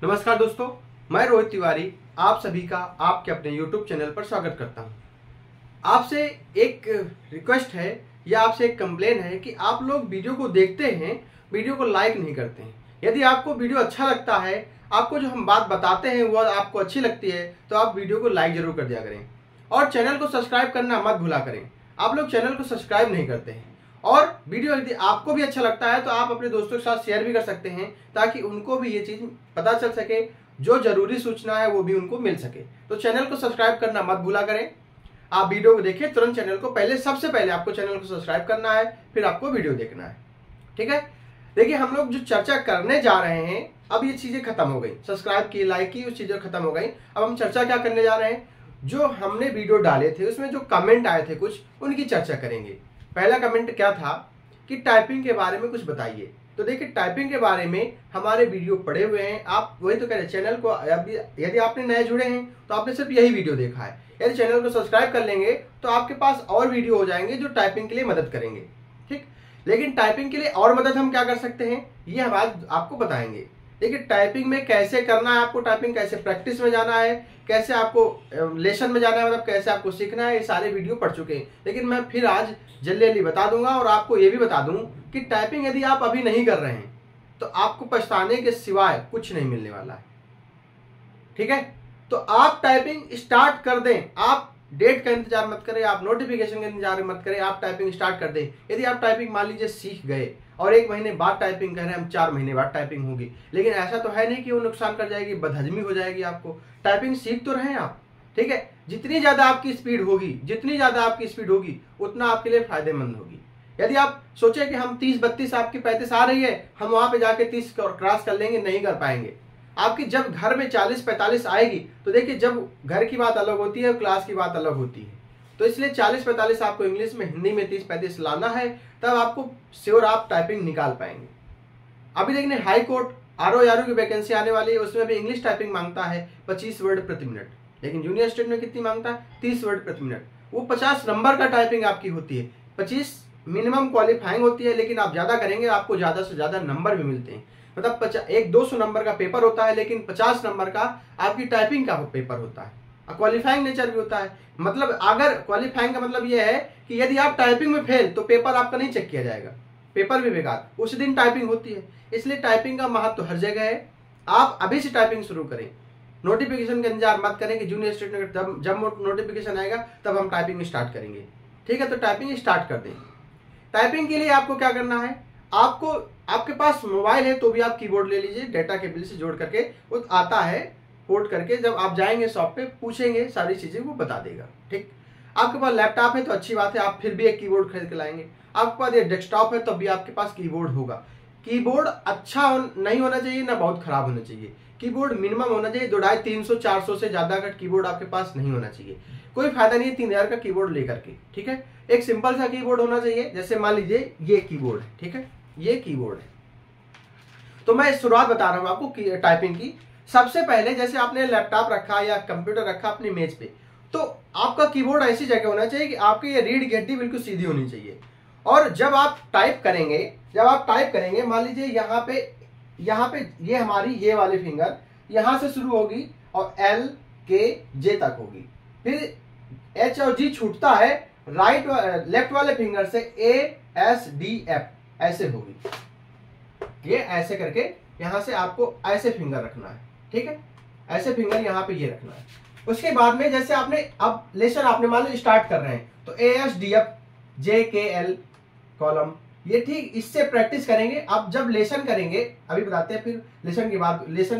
नमस्कार दोस्तों, मैं रोहित तिवारी आप सभी का आपके अपने YouTube चैनल पर स्वागत करता हूं। आपसे एक रिक्वेस्ट है या आपसे एक कंप्लेन है कि आप लोग वीडियो को देखते हैं, वीडियो को लाइक नहीं करते हैं। यदि आपको वीडियो अच्छा लगता है, आपको जो हम बात बताते हैं वह आपको अच्छी लगती है, तो आप वीडियो को लाइक जरूर कर दिया करें और चैनल को सब्सक्राइब करना मत भूला करें। आप लोग चैनल को सब्सक्राइब नहीं करते हैं और वीडियो यदि आपको भी अच्छा लगता है तो आप अपने दोस्तों के साथ शेयर भी कर सकते हैं ताकि उनको भी ये चीज पता चल सके, जो जरूरी सूचना है वो भी उनको मिल सके। तो चैनल को सब्सक्राइब करना मत भूला करें। आप वीडियो को देखिए तुरंत चैनल को, सबसे पहले आपको चैनल को सब्सक्राइब करना है, फिर आपको वीडियो देखना है। ठीक है, देखिए हम लोग जो चर्चा करने जा रहे हैं, अब ये चीजें खत्म हो गई, सब्सक्राइब की, लाइक की, वो चीजें खत्म हो गई। अब हम चर्चा क्या करने जा रहे हैं, जो हमने वीडियो डाले थे उसमें जो कमेंट आए थे कुछ, उनकी चर्चा करेंगे। पहला कमेंट क्या था कि टाइपिंग के बारे में कुछ बताइए। तो देखिए टाइपिंग के बारे में हमारे वीडियो पड़े हुए हैं, आप वही तो कह रहे हैं। चैनल को यदि आपने नए जुड़े हैं तो आपने सिर्फ यही वीडियो देखा है। यदि चैनल को सब्सक्राइब कर लेंगे तो आपके पास और वीडियो हो जाएंगे जो टाइपिंग के लिए मदद करेंगे। ठीक, लेकिन टाइपिंग के लिए और मदद हम क्या कर सकते हैं ये हम आज आपको बताएंगे। देखिए टाइपिंग में कैसे करना है, आपको टाइपिंग कैसे प्रैक्टिस में जाना है, कैसे आपको लेसन में जाना है, मतलब कैसे आपको सीखना है, ये सारे वीडियो पढ़ चुके हैं। लेकिन मैं फिर आज जल्दी जल्दी बता दूंगा और आपको ये भी बता दूं कि टाइपिंग यदि आप अभी नहीं कर रहे हैं तो आपको पछताने के सिवाय कुछ नहीं मिलने वाला है। ठीक है, तो आप टाइपिंग स्टार्ट कर दें। आप डेट का इंतजार मत करें, आप नोटिफिकेशन का इंतजार मत करें, आप टाइपिंग स्टार्ट कर दें। यदि आप टाइपिंग मान लीजिए सीख गए और 1 महीने बाद टाइपिंग कर रहे हैं, हम 4 महीने बाद टाइपिंग होगी, लेकिन ऐसा तो है नहीं कि वो नुकसान कर जाएगी, बदहजमी हो जाएगी आपको। टाइपिंग सीख तो रहे हैं आप। ठीक है, जितनी ज्यादा आपकी स्पीड होगी उतना आपके लिए फायदेमंद होगी। यदि आप सोचे कि हम 30 32 आपकी 35 आ रही है, हम वहां पे जाके 30 क्रॉस कर लेंगे, नहीं कर पाएंगे। आपकी जब घर में 40 45 आएगी तो देखिए, जब घर की बात अलग होती है, क्लास की बात अलग होती है। तो इसलिए 40 45 आपको इंग्लिश में, हिंदी में 30 35 लाना है, तब आपको श्योर आप टाइपिंग निकाल पाएंगे। अभी देखिए हाई कोर्ट RO की वैकेंसी आने वाली है, उसमें भी इंग्लिश टाइपिंग मांगता है 25 वर्ड प्रति मिनट, लेकिन जूनियर स्टेट में कितनी मांगता है, 30 वर्ड प्रति मिनट। वो 50 नंबर का टाइपिंग आपकी होती है, 25 मिनिमम क्वालिफाइंग होती है, लेकिन आप ज्यादा करेंगे आपको ज्यादा से ज्यादा नंबर भी मिलते हैं। मतलब 200 नंबर का पेपर होता है, लेकिन 50 नंबर का आपकी टाइपिंग का पेपर होता है। क्वालिफाइंग नेचर भी होता है। मतलब अगर क्वालिफाइंग का मतलब यह है कि यदि आप टाइपिंग में फेल तो पेपर आपका नहीं चेक किया जाएगा, पेपर भी बेकार, उस दिन टाइपिंग होती है। इसलिए टाइपिंग का महत्व हर जगह है। आप अभी से टाइपिंग शुरू करें, नोटिफिकेशन का इंतजार मत करें कि जूनियर स्टेट में जब नोटिफिकेशन आएगा तब हम टाइपिंग स्टार्ट करेंगे। ठीक है, तो टाइपिंग स्टार्ट कर दें। टाइपिंग के लिए आपको क्या करना है, आपको, आपके पास मोबाइल है तो भी आप कीबोर्ड ले लीजिए, डेटा केबल से जोड़ करके, वो आता है पोर्ट करके। जब आप जाएंगे शॉप पे, पूछेंगे, सारी चीजें वो बता देगा। ठीक, आपके पास लैपटॉप है तो अच्छी बात है, आप फिर भी एक कीबोर्ड खरीद के लाएंगे। आपके पास ये डेस्कटॉप है तो भी आपके पास कीबोर्ड होगा। कीबोर्ड अच्छा नहीं होना चाहिए, ना बहुत खराब होना चाहिए। कीबोर्ड मिनिमम होना चाहिए 250 300 400 से ज्यादा का कीबोर्ड आपके पास नहीं होना चाहिए। कोई फायदा नहीं है 3000 का कीबोर्ड लेकर के। ठीक है, एक सिंपल सा कीबोर्ड होना चाहिए। जैसे मान लीजिए ये कीबोर्ड है, ठीक है, ये कीबोर्ड है। तो मैं शुरुआत बता रहा हूं आपको टाइपिंग की। सबसे पहले जैसे आपने लैपटॉप रखा या कंप्यूटर रखा अपनी मेज पे, तो आपका कीबोर्ड ऐसी जगह होना चाहिए कि आपकी ये रीड गद्दी बिल्कुल सीधी होनी चाहिए। और जब आप टाइप करेंगे, मान लीजिए यहाँ पे ये हमारी ये वाली फिंगर यहां से शुरू होगी और L K J तक होगी, फिर H और G छूटता है, लेफ्ट वाले फिंगर से A S D F ऐसे होगी। ये ऐसे करके यहां से आपको ऐसे फिंगर रखना है। ठीक है, ऐसे फिंगर यहां पे ये रखना है। उसके बाद में जैसे आपने अब लेसन आपने मान लो स्टार्ट कर रहे हैं, तो ASDF JKL कॉलम, ये ठीक इससे प्रैक्टिस करेंगे। आप जब लेसन करेंगे, अभी बताते हैं, फिर लेसन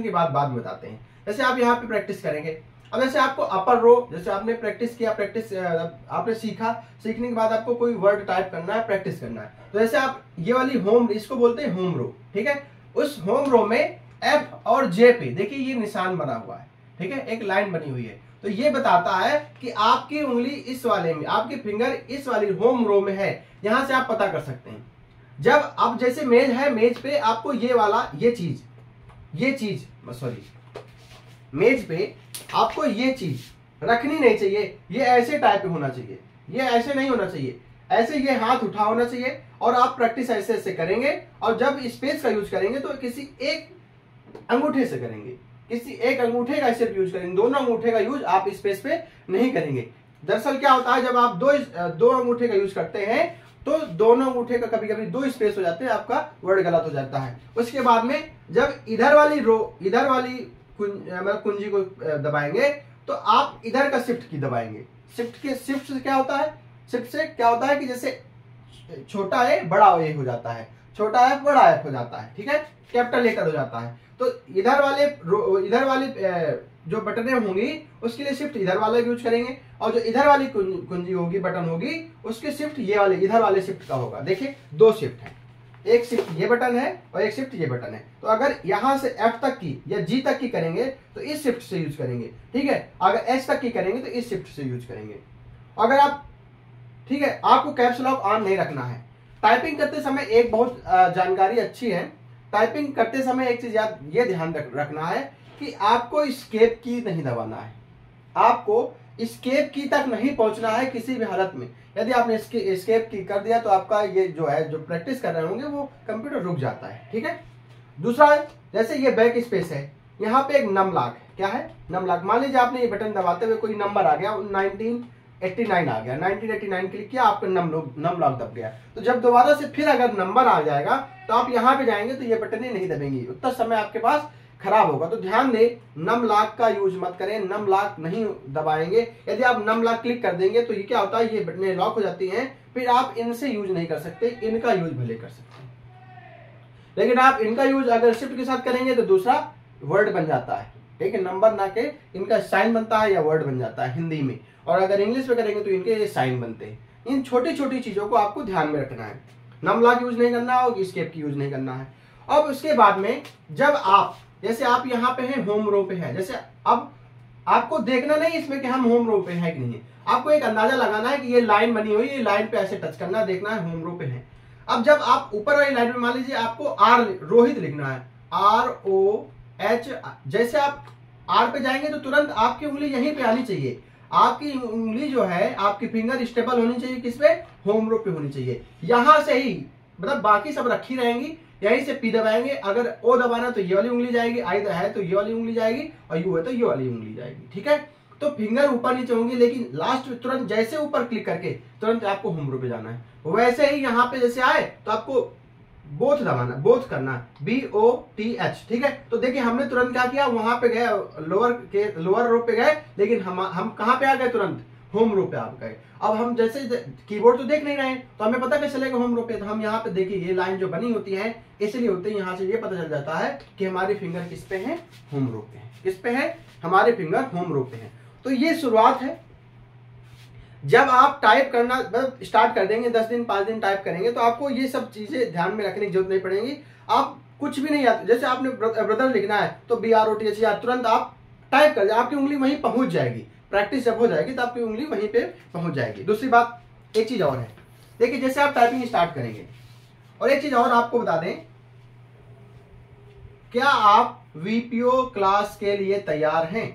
के बाद बाद में बताते हैं। जैसे आप यहाँ पे प्रैक्टिस करेंगे, अब जैसे आपको अपर रो, जैसे आपने प्रैक्टिस किया, आपने सीखा, सीखने के बाद आपको कोई वर्ड टाइप करना है, प्रैक्टिस करना है। तो जैसे आप ये वाली होम, इसको बोलते हैं होम रो। ठीक है, उस होम रो में F और J पे देखिए ये निशान बना हुआ है। ठीक है, एक लाइन बनी हुई है, तो ये बताता है कि आपकी उंगली इस वाले में, आपकी फिंगर इस वाली होम रो में है। यहां से आप पता कर सकते हैं। जब अब जैसे मेज है, मेज पे आपको ये वाला ये चीज मेज पे आपको ये चीज रखनी नहीं चाहिए। ये ऐसे टाइप होना चाहिए, ये ऐसे नहीं होना चाहिए, ऐसे ये हाथ उठा होना चाहिए। और आप प्रैक्टिस ऐसे ऐसे करेंगे, और जब स्पेस का यूज करेंगे तो किसी एक अंगूठे से करेंगे। किसी एक अंगूठे का सिर्फ यूज करेंगे, दोनों अंगूठे का यूज आप स्पेस पे नहीं करेंगे। दरअसल क्या होता है, जब आप दो अंगूठे का यूज करते हैं तो दोनों अंगूठे का कभी कभी दो स्पेस हो जाते हैं, आपका वर्ड गलत हो जाता है। उसके बाद में जब इधर वाली कुंजी को दबाएंगे तो आप इधर का शिफ्ट की दबाएंगे। शिफ्ट से क्या होता है कि जैसे छोटा ए बड़ा ए हो जाता है, छोटा एफ बड़ा एफ हो जाता है, ठीक है, कैपिटल लेटर हो जाता है। तो इधर वाले जो बटनें होंगी उसके लिए शिफ्ट इधर वाला यूज करेंगे, और जो इधर वाली कुंजी होगी, बटन होगी, उसके शिफ्ट ये वाले इधर वाले शिफ्ट का होगा। देखिए दो शिफ्ट है, एक शिफ्ट ये बटन है और एक शिफ्ट ये बटन है। तो अगर यहां से एफ तक की या जी तक की करेंगे तो इस शिफ्ट से यूज करेंगे, ठीक है। अगर एच तक की करेंगे तो इस शिफ्ट से यूज करेंगे। अगर आप, ठीक है, आपको कैप्स लॉक ऑन नहीं रखना है। टाइपिंग करते समय एक बहुत जानकारी अच्छी है, टाइपिंग करते समय एक चीज ये ध्यान रखना है कि आपको एस्केप की नहीं दबाना है, आपको एस्केप की तक नहीं पहुंचना है किसी भी हालत में। यदि आपने एस्केप की कर दिया तो आपका ये जो प्रैक्टिस कर रहे होंगे वो कंप्यूटर रुक जाता है, ठीक है। दूसरा, जैसे ये बैक स्पेस है, यहाँ पे एक नम लॉक है। क्या है? Num lock. मान लीजिए आपने ये बटन दबाते हुए कोई नंबर आ गया, 1989 आ गया, 1989 क्लिक किया, आपका नम लॉक दब गया। तो जब दोबारा से फिर अगर नंबर आ जाएगा तो आप यहाँ पे जाएंगे तो ये बटन ही नहीं दबेंगी, उतना समय आपके पास खराब होगा। तो ध्यान दें, नम लॉक का यूज मत करें, नम लॉक नहीं दबाएंगे। यदि आप नम लॉक क्लिक कर देंगे तो ये क्या होता है, ये बटनें लॉक हो जाती हैं, फिर आप इनसे यूज नहीं कर सकते, इनका यूज भले कर सकते हैं। लेकिन आप इनका यूज अगर शिफ्ट के साथ करेंगे तो दूसरा वर्ड बन जाता है, ठीक है, नंबर ना के इनका साइन बनता है या वर्ड बन जाता है हिंदी में। और अगर इंग्लिश में करेंगे तो इनके ये साइन बनते हैं। इन छोटी छोटी चीजों को आपको ध्यान में रखना है। नम लॉक यूज नहीं करना और एस्केप की यूज नहीं करना है। अब उसके बाद में जब आप, जैसे आप यहाँ पे हैं, होम रो पे है, जैसे अब आपको देखना नहीं इसमें कि हम होम रो पे है कि नहीं, आपको एक अंदाजा लगाना है कि ये लाइन बनी हुई, ये लाइन पे ऐसे टच करना, देखना है होम रो पे है। अब जब आप ऊपर वाली लाइन में मान लीजिए आपको रोहित लिखना है, ROH, जैसे आप आर पे जाएंगे तो तुरंत आपकी उंगली यहीं पे आनी चाहिए। आपकी उंगली जो है, आपकी फिंगर स्टेबल होनी चाहिए, किस पे? होम रो पे होनी चाहिए। यहां से ही, मतलब बाकी सब रखी रहेंगी, यहीं से पी दबाएंगे। अगर ओ दबाना तो ये वाली उंगली जाएगी, आई है तो ये वाली उंगली जाएगी, और यू है तो ये वाली उंगली जाएगी, ठीक है। तो फिंगर ऊपर नीचे होंगी, लेकिन लास्ट में तुरंत जैसे ऊपर क्लिक करके तुरंत आपको होम रो पे जाना है। वैसे ही यहाँ पे जैसे आए तो आपको बोथ दबाना, बोथ करना, BOTH, ठीक है। तो देखिए हमने तुरंत क्या किया, वहां पे गए, लोअर रो पे गए, लेकिन हम कहाँ पे आ गए? तुरंत होम रो पे आप गए। अब हम जैसे कीबोर्ड तो देख नहीं रहे हैं तो हमें पता कैसे चलेगा होम रो पे? तो हम यहाँ पे देखिए ये लाइन जो बनी होती है इसलिए होती है, यहाँ से ये पता चल जाता है कि हमारी फिंगर किस पे है? होम रो पे है। किस पे है? हमारे फिंगर होम रो पे है। तो ये शुरुआत है। जब आप टाइप करना स्टार्ट कर देंगे, 10 दिन 5 दिन टाइप करेंगे तो आपको ये सब चीजें ध्यान में रखने की जरूरत नहीं पड़ेगी। आप कुछ भी नहीं आता, जैसे आपने ब्रदर लिखना है तो BROTH तुरंत आप टाइप कर, आपकी उंगली वहीं पहुंच जाएगी। प्रैक्टिस जब हो जाएगी तो आपकी उंगली वहीं पे पहुंच जाएगी। दूसरी बात, एक चीज और है, देखिए जैसे आप टाइपिंग स्टार्ट करेंगे, और एक चीज और आपको बता दें, क्या आप VPO क्लास के लिए तैयार हैं?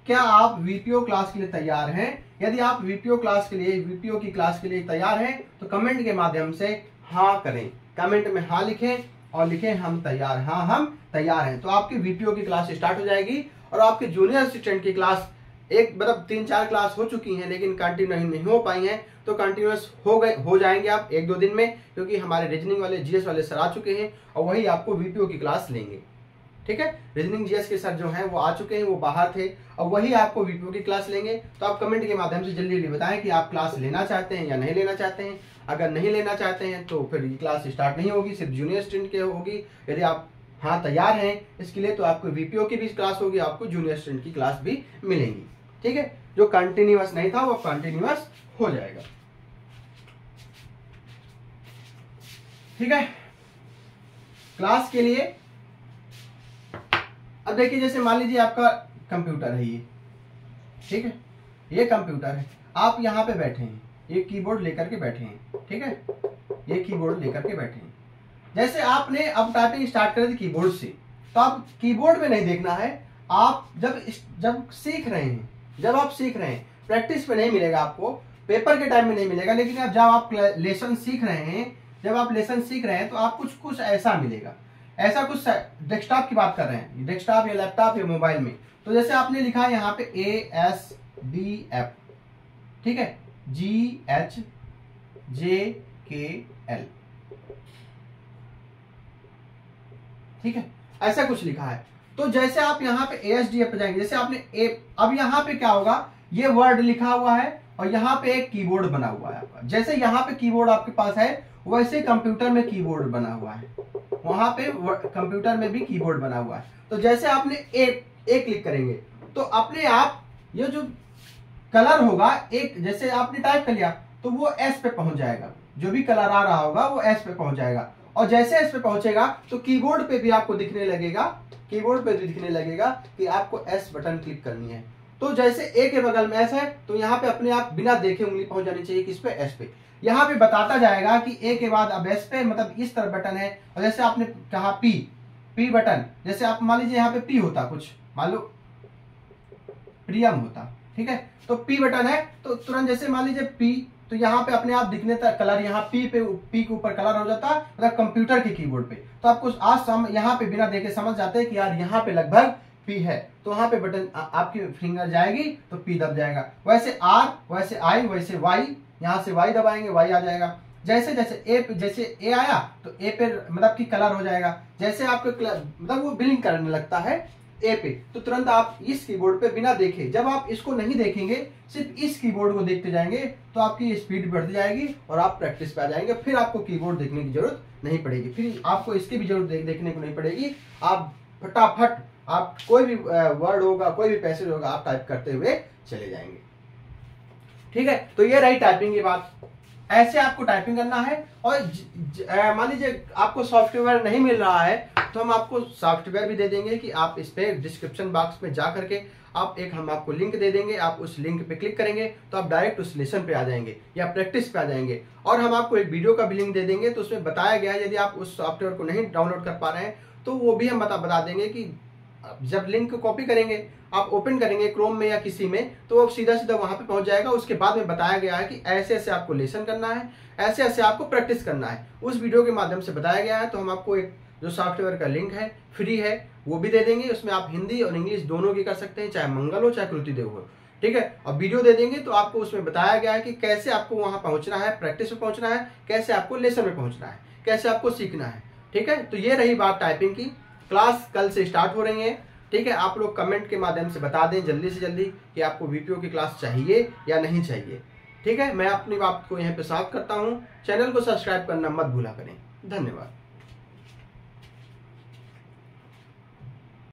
क्या आप VPO क्लास के लिए तैयार हैं? यदि आप VPO की क्लास के लिए तैयार हैं तो कमेंट के माध्यम से हाँ करें, कमेंट में हाँ लिखें और लिखें हम तैयार, हाँ हम तैयार हैं। तो आपकी VPO की क्लास स्टार्ट हो जाएगी। और आपके जूनियर असिस्टेंट की क्लास एक, मतलब 3-4 क्लास हो चुकी हैं लेकिन कंटिन्यू नहीं हो पाई हैं, तो कंटिन्यूअस हो जाएंगे आप 1-2 दिन में, क्योंकि हमारे रीजनिंग वाले GS वाले सर आ चुके हैं और वही आपको VPO की क्लास लेंगे, ठीक है। रीजनिंग GS के सर जो हैं वो आ चुके हैं, वो बाहर थे, और वही आपको VPO की क्लास लेंगे। तो आप कमेंट के माध्यम से जल्दी जल्दी बताएं कि आप क्लास लेना चाहते हैं या नहीं लेना चाहते हैं। अगर नहीं लेना चाहते हैं तो फिर ये क्लास स्टार्ट नहीं होगी, सिर्फ जूनियर स्टूडेंट के होगी। यदि आप हाँ तैयार हैं इसके लिए तो आपको VPO की भी क्लास होगी, आपको जूनियर स्टूडेंट की क्लास भी मिलेंगी, ठीक है। जो कंटिन्यूअस नहीं था वो कंटिन्यूअस हो जाएगा, ठीक है। क्लास के लिए अब देखिए, जैसे मान लीजिए आपका कंप्यूटर है ये, ठीक है, ये कंप्यूटर है, आप यहाँ पे बैठे हैं, ये कीबोर्ड लेकर के बैठे हैं, ठीक है, ये कीबोर्ड लेकर के बैठे हैं। जैसे आपने अब टाइपिंग स्टार्ट कर दी कीबोर्ड से, तो आप कीबोर्ड में नहीं देखना है। आप जब सीख रहे हैं, जब आप सीख रहे हैं, प्रैक्टिस में नहीं मिलेगा आपको, पेपर के टाइम में नहीं मिलेगा, लेकिन जब आप लेसन सीख रहे हैं, जब आप लेसन सीख रहे हैं तो आप कुछ ऐसा मिलेगा। ऐसा कुछ डेस्कटॉप की बात कर रहे हैं, डेस्कटॉप या लैपटॉप या मोबाइल में, तो जैसे आपने लिखा है यहाँ पे ASDF, ठीक है, GHJKL, ठीक है, ऐसा कुछ लिखा है। तो जैसे आप यहाँ पे ASDF पे जाएंगे, जैसे आपने अब यहाँ पे क्या होगा, ये वर्ड लिखा हुआ है और यहाँ पे एक कीबोर्ड बना हुआ है आपका। जैसे यहाँ पे कीबोर्ड आपके पास है वैसे कंप्यूटर में कीबोर्ड बना हुआ है, वहां पे कंप्यूटर में भी कीबोर्ड बना हुआ है। तो जैसे आपने ए क्लिक करेंगे तो अपने आप ये जो कलर होगा, एक जैसे आपने टाइप कर लिया तो वो एस पे पहुंच जाएगा, जो भी कलर आ रहा होगा वो एस पे पहुंच जाएगा। और जैसे एस पे पहुंचेगा तो कीबोर्ड पे भी आपको दिखने लगेगा, कीबोर्ड पे भी दिखने लगेगा कि आपको एस बटन क्लिक करनी है। तो जैसे ए के बगल में एस है तो यहाँ पे अपने आप बिना देखे उंगली पहुंच जानी चाहिए किस पे, एस पे। यहाँ पे बताता जाएगा कि ए के बाद अब एस पे, मतलब इस तरफ बटन है। और जैसे आपने कहा पी बटन, जैसे आप मान लीजिए यहाँ पे पी होता, कुछ मान लो प्रियम होता, ठीक है, तो पी बटन है तो तुरंत जैसे मान लीजिए पी, तो यहाँ पे अपने आप दिखने तक कलर, यहाँ पी के ऊपर कलर हो जाता, मतलब कंप्यूटर के कीबोर्ड पे। तो आपको आज यहाँ पे बिना देखे समझ जाते हैं कि यार यहाँ पे लगभग पी है, तो वहां पे बटन आपकी फिंगर जाएगी तो पी दब जाएगा। वैसे आर, वैसे आई, वैसे वाई, यहाँ से वाई दबाएंगे वाई आ जाएगा। जैसे जैसे ए आया तो ए पे मतलब कि कलर हो जाएगा। जैसे आपको मतलब वो ब्लिंक करने लगता है ए पे, तो तुरंत आप इस कीबोर्ड पे बिना देखे, जब आप इसको नहीं देखेंगे सिर्फ इस कीबोर्ड को देखते जाएंगे तो आपकी स्पीड बढ़ती जाएगी और आप प्रैक्टिस पे आ जाएंगे। फिर आपको कीबोर्ड देखने की जरूरत नहीं पड़ेगी, फिर आपको इसकी भी जरूरत देखने को नहीं पड़ेगी। आप फटाफट आप कोई भी वर्ड होगा, कोई भी पैसेज होगा, आप टाइप करते हुए चले जाएंगे, ठीक है। तो ये रही टाइपिंग की बात, ऐसे आपको टाइपिंग करना है। और मान लीजिए आपको सॉफ्टवेयर नहीं मिल रहा है तो हम आपको सॉफ्टवेयर भी दे देंगे कि आप इस पे डिस्क्रिप्शन बॉक्स में जा करके आप हम आपको लिंक दे देंगे, आप उस लिंक पे क्लिक करेंगे तो आप डायरेक्ट उस लेसन पे आ जाएंगे या प्रैक्टिस पे आ जाएंगे। और हम आपको एक वीडियो का भी लिंक दे देंगे, तो उसमें बताया गया है यदि आप उस सॉफ्टवेयर को नहीं डाउनलोड कर पा रहे हैं तो वो भी हम बता देंगे कि जब लिंक कॉपी करेंगे, आप ओपन करेंगे क्रोम में या किसी में, तो वो सीधा वहां पे पहुंच जाएगा। उसके बाद में बताया गया है कि ऐसे ऐसे आपको लेसन करना है, ऐसे ऐसे आपको प्रैक्टिस करना है, उस वीडियो के माध्यम से बताया गया है। तो हम आपको एक जो सॉफ्टवेयर का लिंक है फ्री है वो भी दे देंगे, उसमें आप हिंदी और इंग्लिश दोनों की कर सकते हैं, चाहे मंगल हो चाहे कृति देव हो, ठीक है। और वीडियो दे देंगे तो आपको उसमें बताया गया है कि कैसे आपको वहां पहुंचना है, प्रैक्टिस में पहुंचना है, कैसे आपको लेसन में पहुंचना है, कैसे आपको सीखना है, ठीक है। तो ये रही बात टाइपिंग की। क्लास कल से स्टार्ट हो रही है, ठीक है। आप लोग कमेंट के माध्यम से बता दें जल्दी से जल्दी कि आपको वीपीओ की क्लास चाहिए या नहीं चाहिए, ठीक है। मैं अपनी बात को यहाँ पे साफ करता हूँ। चैनल को सब्सक्राइब करना मत भूला करें। धन्यवाद।